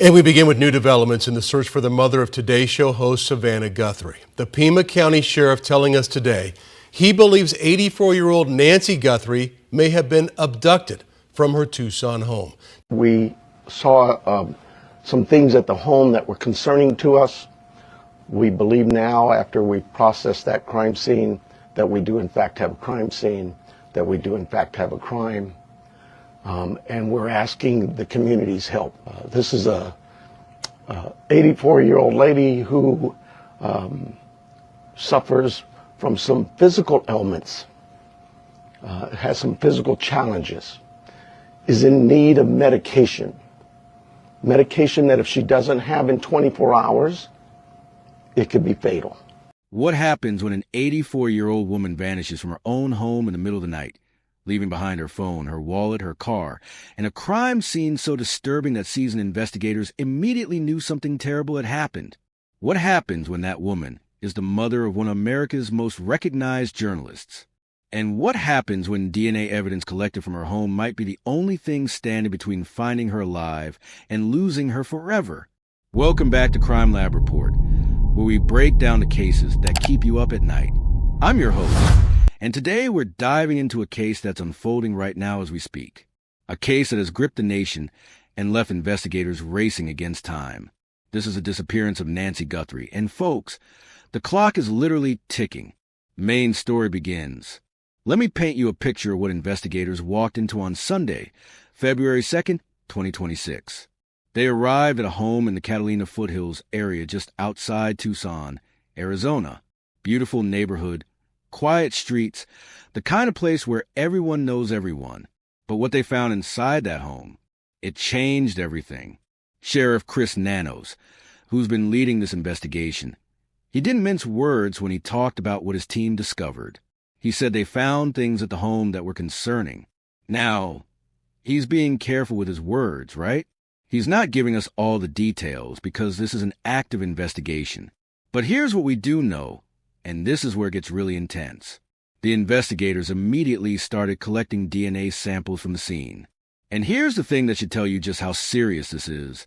And we begin with new developments in the search for the mother of Today's Show host Savannah Guthrie. The Pima County Sheriff telling us today he believes 84-year-old Nancy Guthrie may have been abducted from her Tucson home. We saw some things at the home that were concerning to us. We believe now, after we processed that crime scene, that we do in fact have a crime scene, that we do in fact have a crime. And we're asking the community's help. This is a 84-year-old lady who suffers from some physical ailments, has some physical challenges, is in need of medication. Medication that if she doesn't have in 24 hours, it could be fatal. What happens when an 84-year-old woman vanishes from her own home in the middle of the night, leaving behind her phone, her wallet, her car, and a crime scene so disturbing that seasoned investigators immediately knew something terrible had happened? What happens when that woman is the mother of one of America's most recognized journalists? And what happens when DNA evidence collected from her home might be the only thing standing between finding her alive and losing her forever? Welcome back to Crime Lab Report, where we break down the cases that keep you up at night. I'm your host. And today we're diving into a case that's unfolding right now as we speak. A case that has gripped the nation and left investigators racing against time. This is the disappearance of Nancy Guthrie. And folks, the clock is literally ticking. Main story begins. Let me paint you a picture of what investigators walked into on Sunday, February 2nd, 2026. They arrived at a home in the Catalina Foothills area just outside Tucson, Arizona. Beautiful neighborhood, quiet streets, the kind of place where everyone knows everyone. But what they found inside that home, it changed everything. Sheriff Chris Nanos, who's been leading this investigation, he didn't mince words when he talked about what his team discovered. He said they found things at the home that were concerning. Now, he's being careful with his words, right? He's not giving us all the details because this is an active investigation. But here's what we do know. And this is where it gets really intense. The investigators immediately started collecting DNA samples from the scene. And here's the thing that should tell you just how serious this is.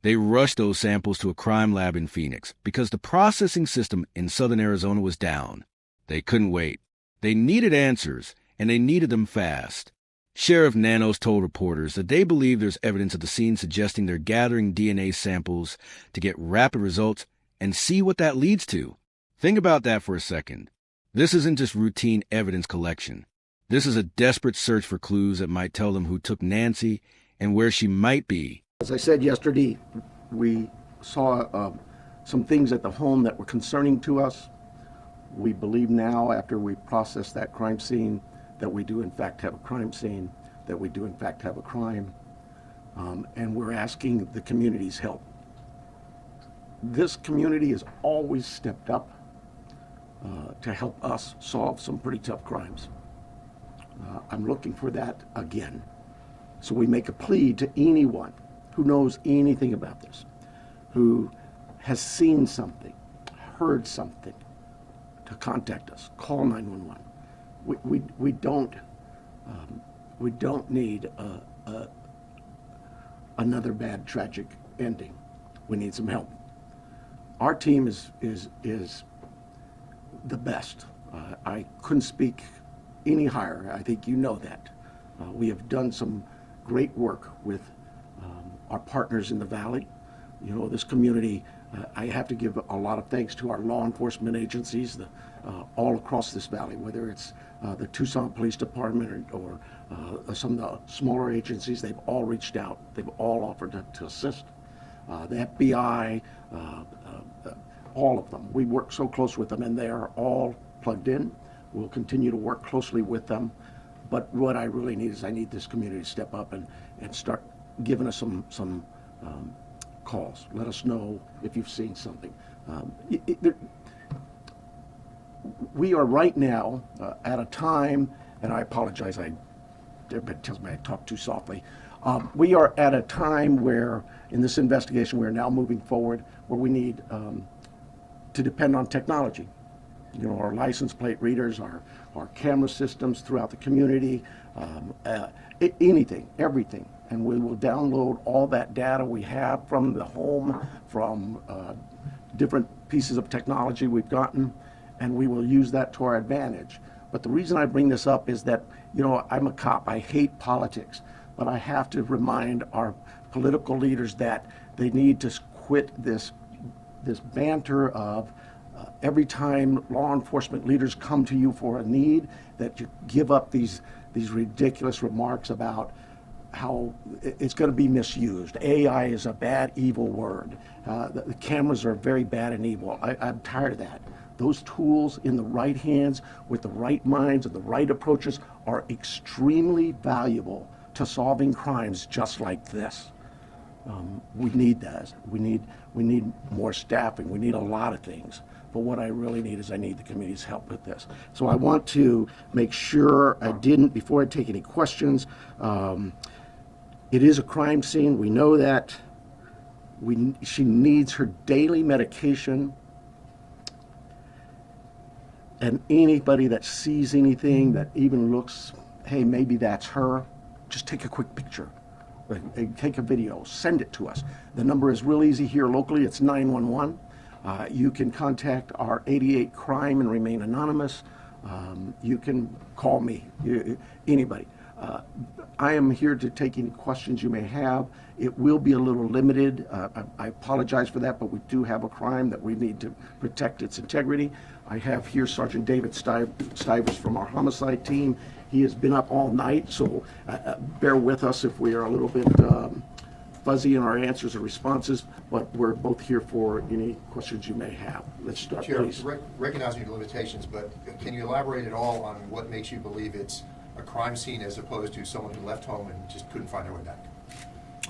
They rushed those samples to a crime lab in Phoenix because the processing system in southern Arizona was down. They couldn't wait. They needed answers, and they needed them fast. Sheriff Nanos told reporters that they believe there's evidence at the scene suggesting they're gathering DNA samples to get rapid results and see what that leads to. Think about that for a second. This isn't just routine evidence collection. This is a desperate search for clues that might tell them who took Nancy and where she might be. As I said yesterday, we saw some things at the home that were concerning to us. We believe now, after we processed that crime scene, that we do in fact have a crime scene, that we do in fact have a crime, and we're asking the community's help. This community has always stepped up to help us solve some pretty tough crimes. I'm looking for that again. So we make a plea to anyone who knows anything about this, who has seen something, heard something, to contact us. Call 911. We don't need another bad tragic ending. We need some help. Our team is the best. I couldn't speak any higher. I think you know that. We have done some great work with our partners in the Valley. You know, this community, I have to give a lot of thanks to our law enforcement agencies all across this valley, whether it's the Tucson Police Department or some of the smaller agencies. They've all reached out. They've all offered to assist. The FBI, all of them. We work so close with them, and they are all plugged in. We'll continue to work closely with them. But what I really need is I need this community to step up and start giving us some calls. Let us know if you've seen something. We are right now at a time, and I apologize, everybody tells me I talk too softly. We are at a time where, in this investigation, we're now moving forward, where we need to depend on technology. You know, our license plate readers, our camera systems throughout the community, anything, everything and we will download all that data we have from the home, from different pieces of technology we've gotten, and we will use that to our advantage. But the reason I bring this up is that, you know, I'm a cop. I hate politics, but I have to remind our political leaders that they need to quit this banter of every time law enforcement leaders come to you for a need, that you give up these ridiculous remarks about how it's going to be misused. AI is a bad, evil word. The cameras are very bad and evil. I'm tired of that. Those tools in the right hands, with the right minds and the right approaches, are extremely valuable to solving crimes just like this. We need that. We need more staffing. We need a lot of things. But what I really need is I need the community's help with this. So I want to make sure I didn't, before I take any questions, it is a crime scene. We know that. She needs her daily medication. And anybody that sees anything that even looks, hey, maybe that's her, just take a quick picture. Take a video, send it to us. The number is real easy here locally. It's 911. You can contact our 88 crime and remain anonymous. You can call me, anybody. I am here to take any questions you may have. It will be a little limited. I apologize for that, but we do have a crime that we need to protect its integrity. I have here Sergeant David Stivers from our homicide team. He has been up all night, so bear with us if we are a little bit fuzzy in our answers or responses, but we're both here for any questions you may have. Let's start, please. Recognizing your limitations, but can you elaborate at all on what makes you believe it's a crime scene as opposed to someone who left home and just couldn't find their way back?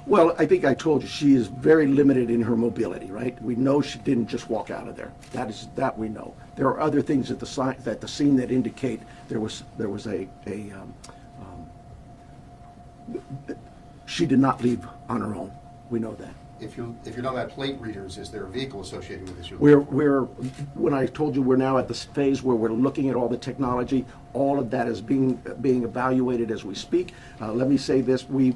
Well, I think I told you, she is very limited in her mobility, right? We know she didn't just walk out of there. That we know. There are other things at the scene that indicate there was she did not leave on her own. We know that. If you're talking about plate readers, is there a vehicle associated with this? When I told you we're now at the phase where we're looking at all the technology, all of that is being evaluated as we speak. Let me say this: we've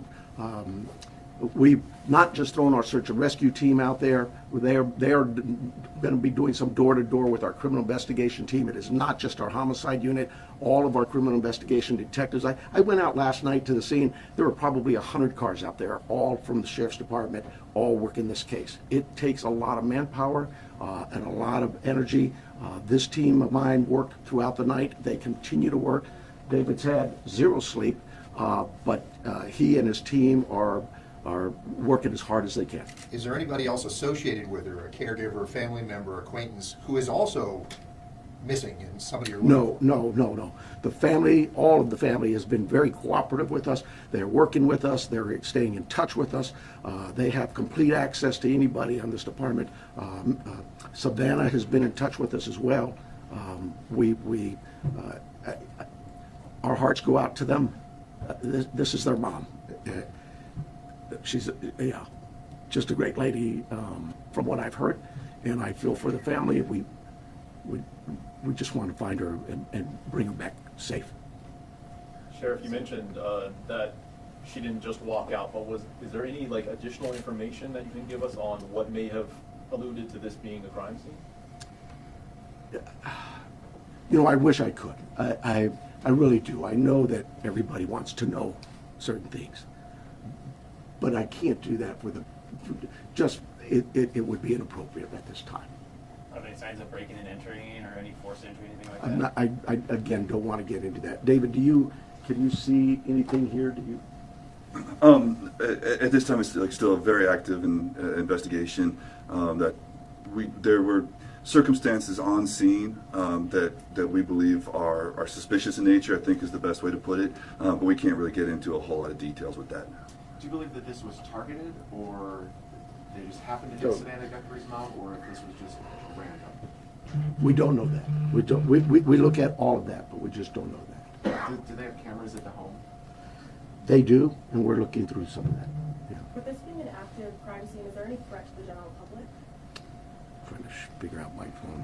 not just thrown our search and rescue team out there. They are going to be doing some door-to-door with our criminal investigation team. It is not just our homicide unit. All of our criminal investigation detectives. I went out last night to the scene. There were probably 100 cars out there, all from the sheriff's department, all working this case. It takes a lot of manpower and a lot of energy. This team of mine worked throughout the night. They continue to work. David's had zero sleep, but he and his team are working as hard as they can. Is there anybody else associated with her, a caregiver, a family member, acquaintance, who is also missing and somebody you're looking for? No. The family, all of the family has been very cooperative with us. They're working with us. They're staying in touch with us. They have complete access to anybody on this department. Savannah has been in touch with us as well. Our hearts go out to them. This is their mom. She's just a great lady from what I've heard, and I feel for the family. We just want to find her and bring her back safe. Sheriff, you mentioned that she didn't just walk out, but is there any additional information that you can give us on what may have alluded to this being a crime scene? You know, I wish I could. I really do. I know that everybody wants to know certain things, but I can't do that it would be inappropriate at this time. Are there any signs of breaking and entering or any forced entry, anything like that? I again don't want to get into that. David, can you see anything here? Do you? At this time, it's still a very active investigation. There were circumstances on scene that we believe are suspicious in nature, I think is the best way to put it, but we can't really get into a whole lot of details with that. Do you believe that this was targeted, or they just happened to hit Savannah Guthrie's mom, or if this was just random? We don't know that. We don't. We look at all of that, but we just don't know that. Do they have cameras at the home? They do, and we're looking through some of that. Yeah. With this being an active crime scene, is there any threat to the general public? Trying to figure out my phone.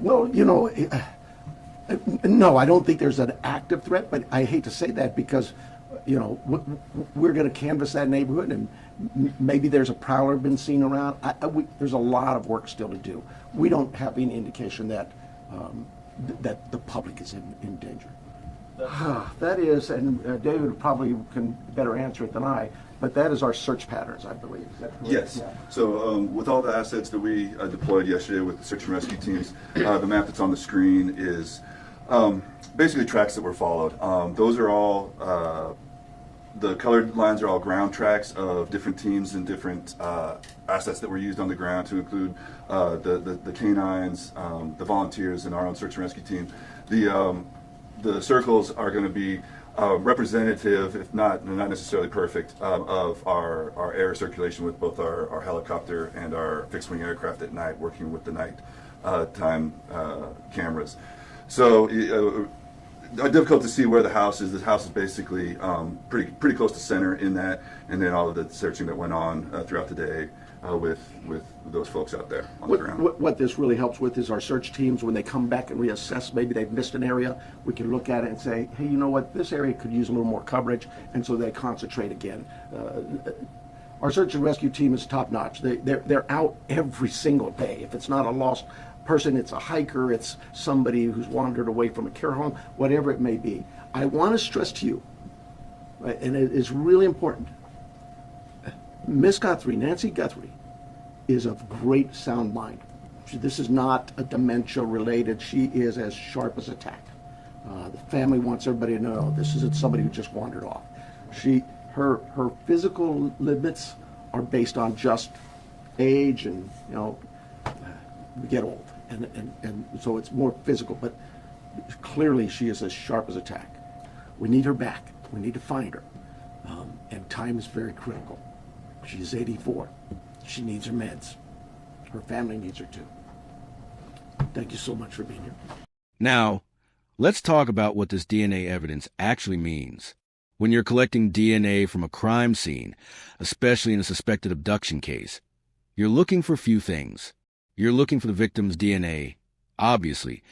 Well, you know, no, I don't think there's an active threat, but I hate to say that because You know, we're going to canvass that neighborhood, and maybe there's a prowler been seen around. There's a lot of work still to do. We don't have any indication that that the public is in danger. That is, and David probably can better answer it than I, but that is our search patterns, I believe. Is that correct? Yes. Yeah. So with all the assets that we deployed yesterday with the search and rescue teams, the map that's on the screen is basically tracks that were followed. Those are all, the colored lines are all ground tracks of different teams and different assets that were used on the ground, to include the canines, the volunteers, and our own search and rescue team. The circles are going to be representative, if not necessarily perfect, of our air circulation with both our helicopter and our fixed-wing aircraft at night, working with the night time cameras. So difficult to see where the house is. The house is basically pretty close to center in that, and then all of the searching that went on throughout the day with those folks out there on the ground. What this really helps with is our search teams, when they come back and reassess, maybe they've missed an area, we can look at it and say, hey, you know what, this area could use a little more coverage, and so they concentrate again. Our search and rescue team is top notch. They're out every single day. If it's not a lost person, it's a hiker, it's somebody who's wandered away from a care home, whatever it may be. I want to stress to you, right, and it is really important, Miss Guthrie, Nancy Guthrie, is of great sound mind. This is not a dementia related. She is as sharp as a tack. The family wants everybody to know this isn't somebody who just wandered off. Her physical limits are based on just age, and we get old, and so it's more physical. But clearly, she is as sharp as a tack. We need her back. We need to find her, and time is very critical. She's 84. She needs her meds. Her family needs her too. Thank you so much for being here. Now, let's talk about what this DNA evidence actually means. When you're collecting DNA from a crime scene, especially in a suspected abduction case, you're looking for a few things. You're looking for the victim's DNA, obviously,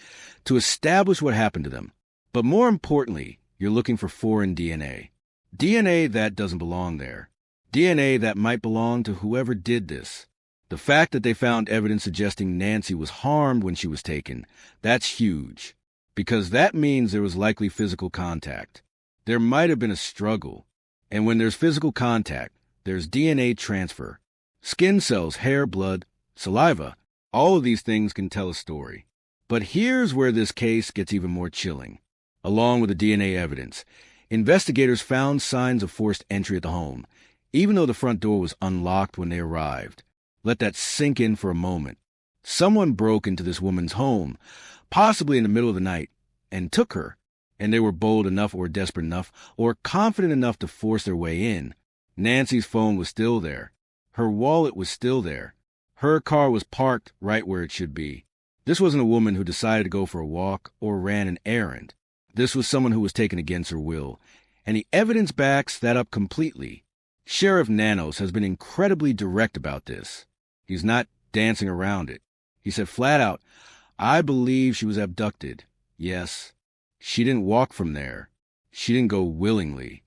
to establish what happened to them. But more importantly, you're looking for foreign DNA. DNA that doesn't belong there. DNA that might belong to whoever did this. The fact that they found evidence suggesting Nancy was harmed when she was taken, that's huge, because that means there was likely physical contact. There might have been a struggle, and when there's physical contact, there's DNA transfer. Skin cells, hair, blood, saliva, all of these things can tell a story. But here's where this case gets even more chilling. Along with the DNA evidence, investigators found signs of forced entry at the home, even though the front door was unlocked when they arrived. Let that sink in for a moment. Someone broke into this woman's home, possibly in the middle of the night, and took her, and they were bold enough or desperate enough or confident enough to force their way in. Nancy's phone was still there. Her wallet was still there. Her car was parked right where it should be. This wasn't a woman who decided to go for a walk or ran an errand. This was someone who was taken against her will, and the evidence backs that up completely. Sheriff Nanos has been incredibly direct about this. He's not dancing around it. He said flat out, I believe she was abducted. Yes, she didn't walk from there. She didn't go willingly.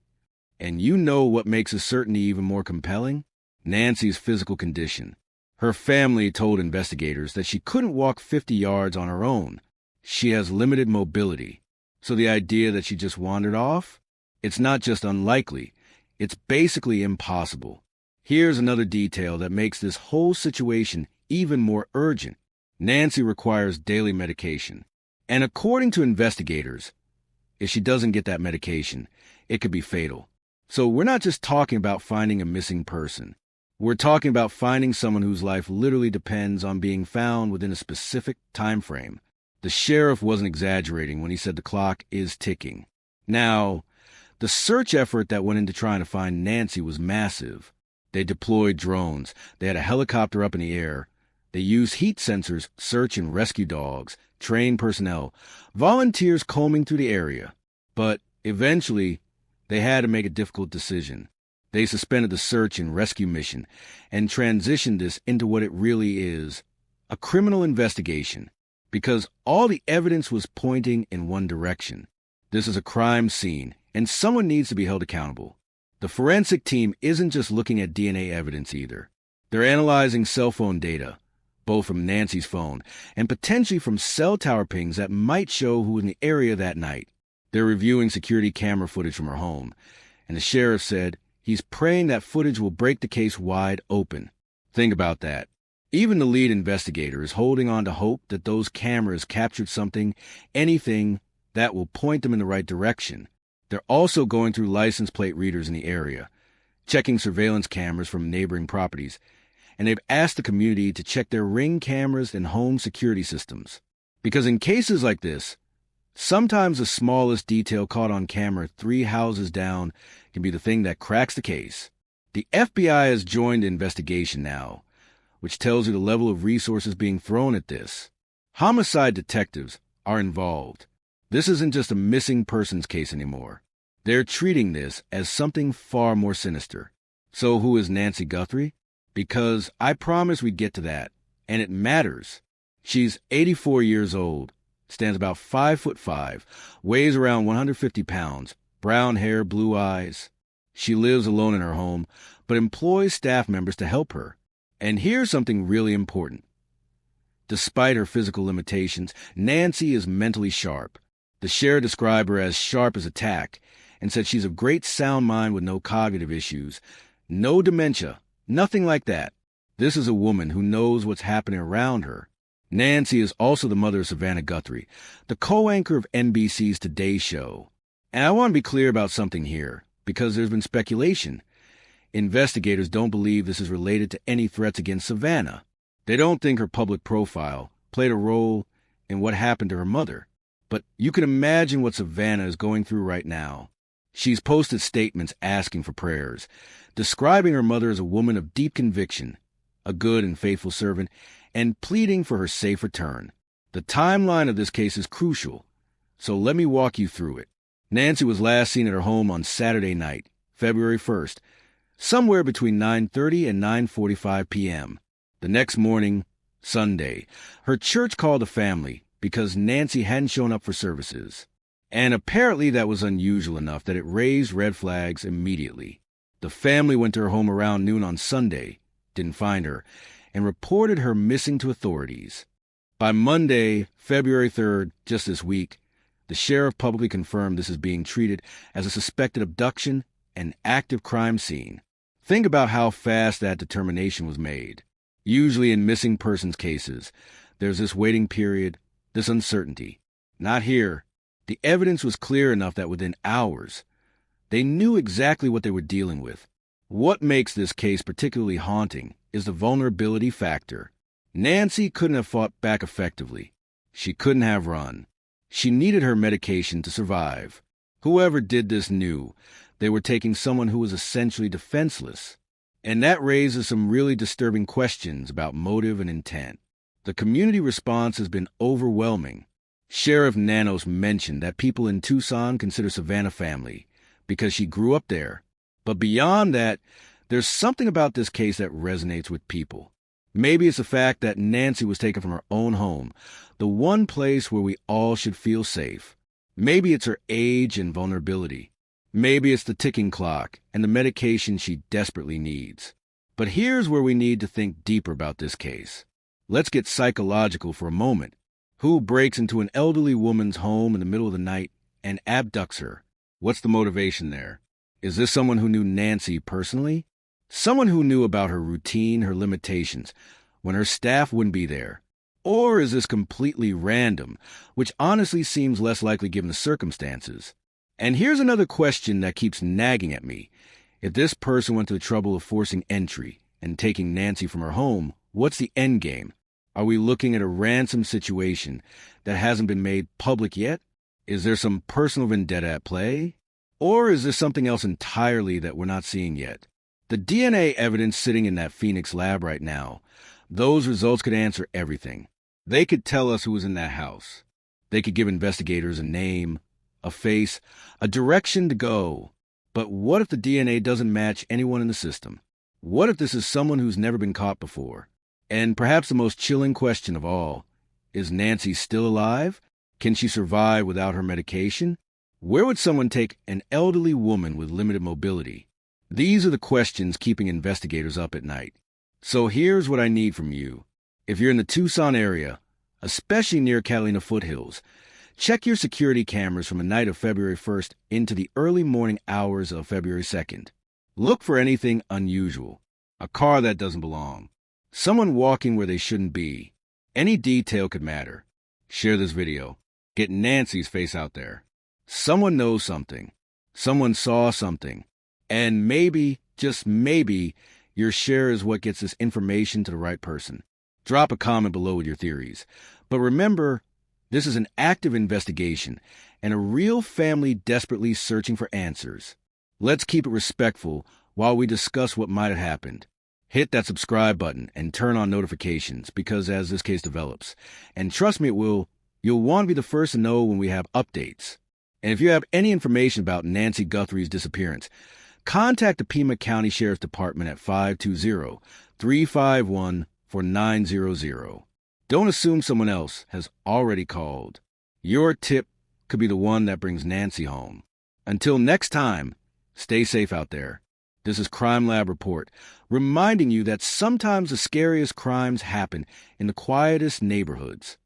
And you know what makes his certainty even more compelling? Nancy's physical condition. Her family told investigators that she couldn't walk 50 yards on her own. She has limited mobility. So the idea that she just wandered off? It's not just unlikely. It's basically impossible. Here's another detail that makes this whole situation even more urgent. Nancy requires daily medication. And according to investigators, if she doesn't get that medication, it could be fatal. So we're not just talking about finding a missing person. We're talking about finding someone whose life literally depends on being found within a specific time frame. The sheriff wasn't exaggerating when he said the clock is ticking. Now, the search effort that went into trying to find Nancy was massive. They deployed drones. They had a helicopter up in the air. They used heat sensors, search and rescue dogs, trained personnel, volunteers combing through the area. But eventually, they had to make a difficult decision. They suspended the search and rescue mission and transitioned this into what it really is, a criminal investigation, because all the evidence was pointing in one direction. This is a crime scene and someone needs to be held accountable. The forensic team isn't just looking at DNA evidence either. They're analyzing cell phone data, both from Nancy's phone and potentially from cell tower pings that might show who was in the area that night. They're reviewing security camera footage from her home, and the sheriff said he's praying that footage will break the case wide open. Think about that. Even the lead investigator is holding on to hope that those cameras captured something, anything, that will point them in the right direction. They're also going through license plate readers in the area, checking surveillance cameras from neighboring properties, and they've asked the community to check their Ring cameras and home security systems. Because in cases like this, sometimes the smallest detail caught on camera 3 houses down can be the thing that cracks the case. The FBI has joined the investigation now, which tells you the level of resources being thrown at this. Homicide detectives are involved. This isn't just a missing persons case anymore. They're treating this as something far more sinister. So who is Nancy Guthrie? Because I promised we'd get to that, and it matters. She's 84 years old, stands about 5'5", weighs around 150 pounds, brown hair, blue eyes. She lives alone in her home, but employs staff members to help her. And here's something really important. Despite her physical limitations, Nancy is mentally sharp. The sheriff described her as sharp as a tack and said she's of great sound mind with no cognitive issues, no dementia, nothing like that. This is a woman who knows what's happening around her. Nancy is also the mother of Savannah Guthrie, the co-anchor of NBC's Today Show. And I want to be clear about something here, because there's been speculation. Investigators don't believe this is related to any threats against Savannah. They don't think her public profile played a role in what happened to her mother. But you can imagine what Savannah is going through right now. She's posted statements asking for prayers, describing her mother as a woman of deep conviction, a good and faithful servant, and pleading for her safe return. The timeline of this case is crucial, so let me walk you through it. Nancy was last seen at her home on Saturday night, February 1st, somewhere between 9:30 and 9:45 p.m. The next morning, Sunday, her church called the family because Nancy hadn't shown up for services. And apparently that was unusual enough that it raised red flags immediately. The family went to her home around noon on Sunday, didn't find her, and reported her missing to authorities. By Monday, February 3rd, just this week, the sheriff publicly confirmed this is being treated as a suspected abduction and active crime scene. Think about how fast that determination was made. Usually in missing persons cases, there's this waiting period, this uncertainty. Not here. The evidence was clear enough that within hours, they knew exactly what they were dealing with. What makes this case particularly haunting is the vulnerability factor. Nancy couldn't have fought back effectively. She couldn't have run. She needed her medication to survive. Whoever did this knew they were taking someone who was essentially defenseless. And that raises some really disturbing questions about motive and intent. The community response has been overwhelming. Sheriff Nanos mentioned that people in Tucson consider Savannah family because she grew up there. But beyond that, there's something about this case that resonates with people. Maybe it's the fact that Nancy was taken from her own home, the one place where we all should feel safe. Maybe it's her age and vulnerability. Maybe it's the ticking clock and the medication she desperately needs. But here's where we need to think deeper about this case. Let's get psychological for a moment. Who breaks into an elderly woman's home in the middle of the night and abducts her? What's the motivation there? Is this someone who knew Nancy personally? Someone who knew about her routine, her limitations, when her staff wouldn't be there? Or is this completely random, which honestly seems less likely given the circumstances? And here's another question that keeps nagging at me. If this person went to the trouble of forcing entry and taking Nancy from her home, what's the end game? Are we looking at a ransom situation that hasn't been made public yet? Is there some personal vendetta at play? Or is this something else entirely that we're not seeing yet? The DNA evidence sitting in that Phoenix lab right now, those results could answer everything. They could tell us who was in that house. They could give investigators a name, a face, a direction to go. But what if the DNA doesn't match anyone in the system? What if this is someone who's never been caught before? And perhaps the most chilling question of all, is Nancy still alive? Can she survive without her medication? Where would someone take an elderly woman with limited mobility? These are the questions keeping investigators up at night. So here's what I need from you. If you're in the Tucson area, especially near Catalina Foothills, check your security cameras from the night of February 1st into the early morning hours of February 2nd. Look for anything unusual. A car that doesn't belong. Someone walking where they shouldn't be. Any detail could matter. Share this video. Get Nancy's face out there. Someone knows something. Someone saw something. And maybe, just maybe, your share is what gets this information to the right person. Drop a comment below with your theories. But remember, this is an active investigation and a real family desperately searching for answers. Let's keep it respectful while we discuss what might have happened. Hit that subscribe button and turn on notifications because as this case develops, and trust me it will, you'll want to be the first to know when we have updates. And if you have any information about Nancy Guthrie's disappearance, contact the Pima County Sheriff's Department at 520-351-4900. Don't assume someone else has already called. Your tip could be the one that brings Nancy home. Until next time, stay safe out there. This is Crime Lab Report, reminding you that sometimes the scariest crimes happen in the quietest neighborhoods.